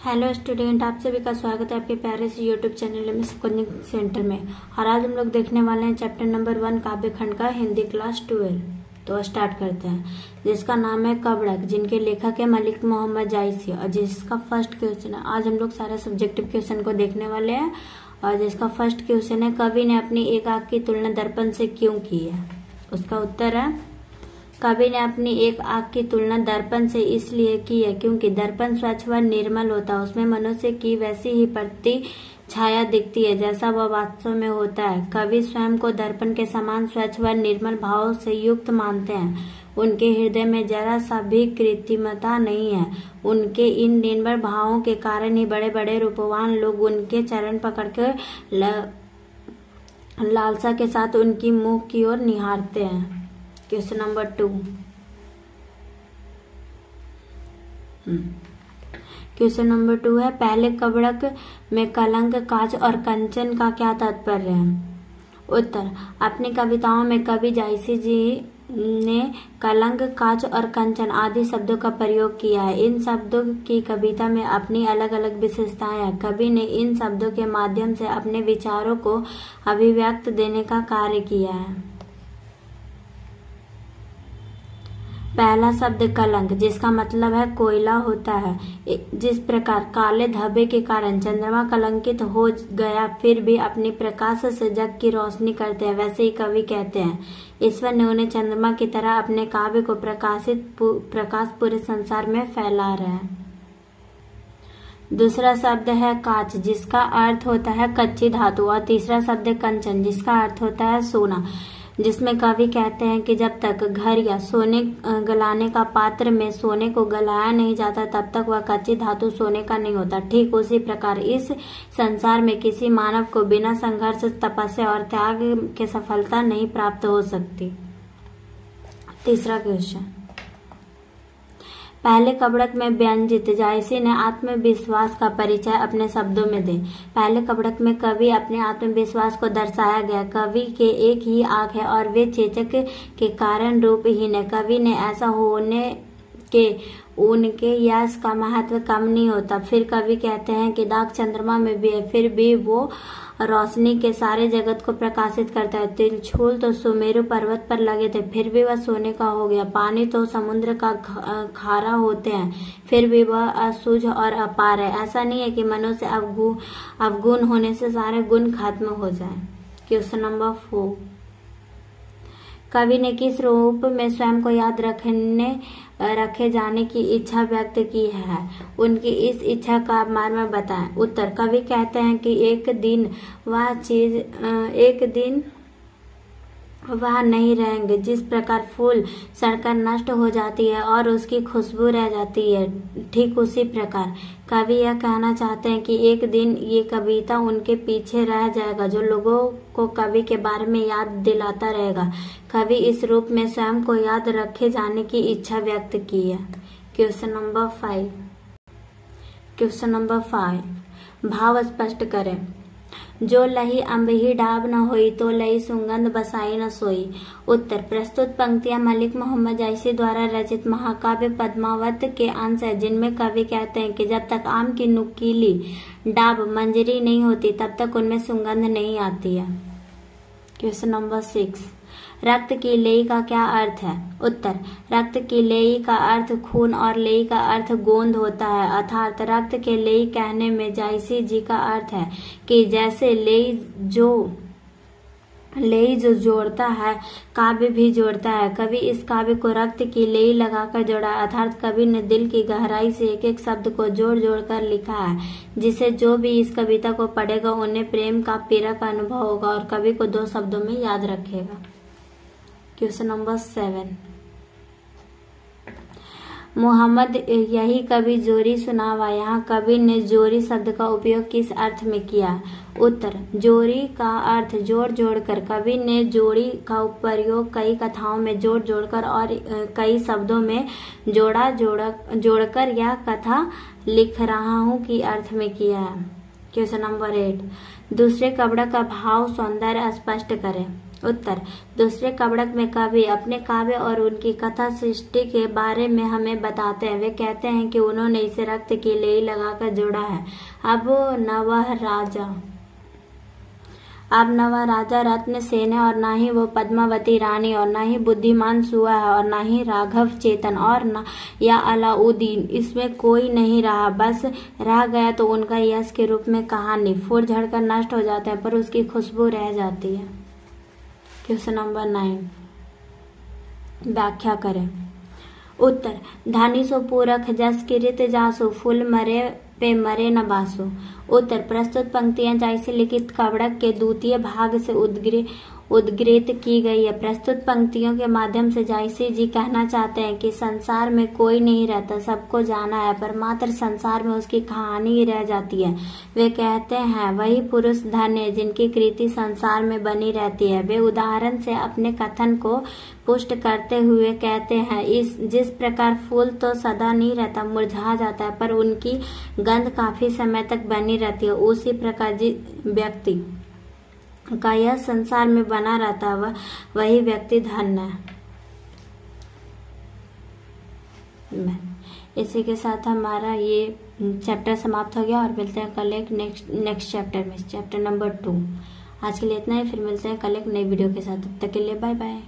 Hello student, आप सभी का स्वागत है आपके प्यारे से यूट्यूब चैनल में कोचिंग सेंटर में। और आज हम लोग देखने वाले हैं चैप्टर नंबर 1 काव्य खंड का हिंदी क्लास 12। तो स्टार्ट करते हैं, जिसका नाम है कबड़क, जिनके लेखक है मलिक मोहम्मद जायसी और जिसका फर्स्ट क्वेश्चन है। आज हम लोग सारे सब्जेक्टिव क्वेश्चन को देखने वाले हैं और जिसका फर्स्ट क्वेश्चन है, कवि ने अपनी एक आंख की तुलना दर्पण से क्यों की है। उसका उत्तर है, कवि ने अपनी एक आंख की तुलना दर्पण से इसलिए की है क्योंकि दर्पण स्वच्छ व निर्मल होता है। उसमें मनुष्य की वैसी ही प्रति छाया दिखती है जैसा वह वास्तव में होता है। कवि स्वयं को दर्पण के समान स्वच्छ व निर्मल भावों से युक्त मानते हैं। उनके हृदय में जरा सा भी कृत्रिमता नहीं है। उनके इन निर्मल भावों के कारण ही बड़े बड़े रूपवान लोग उनके चरण पकड़कर लालसा के साथ उनकी मुख की ओर निहारते हैं। Question number 2। क्वेश्चन नंबर 2 है, पहले कबड़क में कलंक, काच और कंचन का क्या तात्पर्य है। उत्तर, अपनी कविताओं में कवि जायसी जी ने कलंक, काच और कंचन आदि शब्दों का प्रयोग किया है। इन शब्दों की कविता में अपनी अलग अलग विशेषताएं हैं। कवि ने इन शब्दों के माध्यम से अपने विचारों को अभिव्यक्त देने का कार्य किया है। पहला शब्द कलंक, जिसका मतलब है कोयला होता है। जिस प्रकार काले धब्बे के कारण चंद्रमा कलंकित हो गया फिर भी अपनी प्रकाश से जग की रोशनी करते हैं, वैसे ही कवि कहते हैं ईश्वर ने उन्हें चंद्रमा की तरह अपने काव्य को प्रकाश पूरे संसार में फैला रहा है। दूसरा शब्द है काच, जिसका अर्थ होता है कच्ची धातु। और तीसरा शब्द कंचन, जिसका अर्थ होता है सोना, जिसमें कवि कहते हैं कि जब तक घर या सोने गलाने का पात्र में सोने को गलाया नहीं जाता तब तक वह कच्ची धातु सोने का नहीं होता। ठीक उसी प्रकार इस संसार में किसी मानव को बिना संघर्ष, तपस्या और त्याग के सफलता नहीं प्राप्त हो सकती। तीसरा क्वेश्चन, पहले कबड़क में व्यंजित जायसी ने आत्मविश्वास का परिचय अपने शब्दों में दे। पहले कबड़क में कवि अपने आत्मविश्वास को दर्शाया गया। कवि के एक ही आंख है और वे चेचक के कारण रूपहीन है। कवि ने ऐसा होने के उनके यश का महत्व कम नहीं होता। फिर कवि कहते हैं कि दाग चंद्रमा में भी है, फिर भी वो रोशनी के सारे जगत को प्रकाशित करता है। त्रिशूल तो सुमेरु पर्वत पर लगे थे, फिर भी वह सोने का हो गया। पानी तो समुद्र का खारा होते हैं, फिर भी वह असूझ और अपार है। ऐसा नहीं है कि मनुष्य अवगुण होने से सारे गुण खत्म हो जाए। क्वेश्चन नंबर 4, कवि ने किस रूप में स्वयं को याद रखे जाने की इच्छा व्यक्त की है। उनकी इस इच्छा का मर्म बताएं। उत्तर, कवि कहते हैं कि एक दिन वह नहीं रहेंगे। जिस प्रकार फूल सड़कर नष्ट हो जाती है और उसकी खुशबू रह जाती है, ठीक उसी प्रकार कवि यह कहना चाहते हैं कि एक दिन ये कविता उनके पीछे रह जाएगा, जो लोगों को कवि के बारे में याद दिलाता रहेगा। कवि इस रूप में स्वयं को याद रखे जाने की इच्छा व्यक्त की है। Question number 5। क्वेश्चन नंबर 5, भाव स्पष्ट करें। जो लही अम्बही डाब न होई, तो लही सुगंध बसाई न सोई। उत्तर, प्रस्तुत पंक्तियां मलिक मोहम्मद जायसी द्वारा रचित महाकाव्य पद्मावत के अंश है, जिनमें कवि कहते हैं कि जब तक आम की नुकीली डाब मंजरी नहीं होती तब तक उनमें सुगंध नहीं आती है। क्वेश्चन नंबर 6, रक्त की लेई का क्या अर्थ है। उत्तर, रक्त की लेई का अर्थ खून और लेई का अर्थ गोंद होता है। अर्थात रक्त के लेई कहने में जायसी जी का अर्थ है कि जैसे लेई जो जोड़ता है, काव्य भी जोड़ता है। कवि इस काव्य को रक्त की लेई लगाकर जोड़ा, अर्थात कवि ने दिल की गहराई से एक एक शब्द को जोड़ जोड़ कर लिखा है, जिसे जो भी इस कविता को पढ़ेगा उन्हें प्रेम का पीरा का अनुभव होगा और कवि को 2 शब्दों में याद रखेगा। क्वेश्चन नंबर 7, मोहम्मद यही कवि जोरी सुनावा। यहाँ कवि ने जोरी शब्द का उपयोग किस अर्थ में किया। उत्तर, जोरी का अर्थ जोड़ जोड़कर। कवि ने जोड़ी का प्रयोग कई कथाओं में जोड़ जोड़कर और कई शब्दों में जोड़कर यह कथा लिख रहा हूँ की अर्थ में किया है। क्वेश्चन नंबर 8, दूसरे कबड़क का भाव सौंदर्य स्पष्ट करें। उत्तर, दूसरे कबड़क में कवि अपने काव्य और उनकी कथा सृष्टि के बारे में हमें बताते हैं। वे कहते हैं कि उन्होंने इसे रक्त की लेई लगाकर जोड़ा है। अब नवा राजा रत्न सेन है, और ना ही वो पद्मावती रानी, और ना ही बुद्धिमान सुआ है, और ना ही राघव चेतन, और ना या अलाउद्दीन। इसमें कोई नहीं रहा, बस रह गया तो उनका यश के रूप में कहानी। फूल झड़कर नष्ट हो जाते हैं पर उसकी खुशबू रह जाती है। क्वेश्चन नंबर 9, व्याख्या करें। उत्तर, धानी सो पूरख जस किरित जासु, फूल मरे पे मरे न बासु। उत्तर, प्रस्तुत पंक्तियां जैसे लिखित कबड़क के द्वितीय भाग से उद्गृत की गई है। प्रस्तुत पंक्तियों के माध्यम से जायसी जी कहना चाहते हैं कि संसार में कोई नहीं रहता, सबको जाना है, पर मात्र संसार में उसकी कहानी ही रह जाती है। वे कहते हैं वही पुरुष धन्य है जिनकी कृति संसार में बनी रहती है। वे उदाहरण से अपने कथन को पुष्ट करते हुए कहते हैं, जिस प्रकार फूल तो सदा नहीं रहता, मुरझा जाता है, पर उनकी गंध काफी समय तक बनी रहती है, उसी प्रकार जिस व्यक्ति का यह संसार में बना रहता है वही व्यक्ति धन्य है। इसी के साथ हमारा ये चैप्टर समाप्त हो गया, और मिलते हैं कल एक नेक्स्ट चैप्टर में, चैप्टर नंबर 2। आज के लिए इतना ही, फिर मिलते हैं कल एक नई वीडियो के साथ। तब तक के लिए बाय बाय।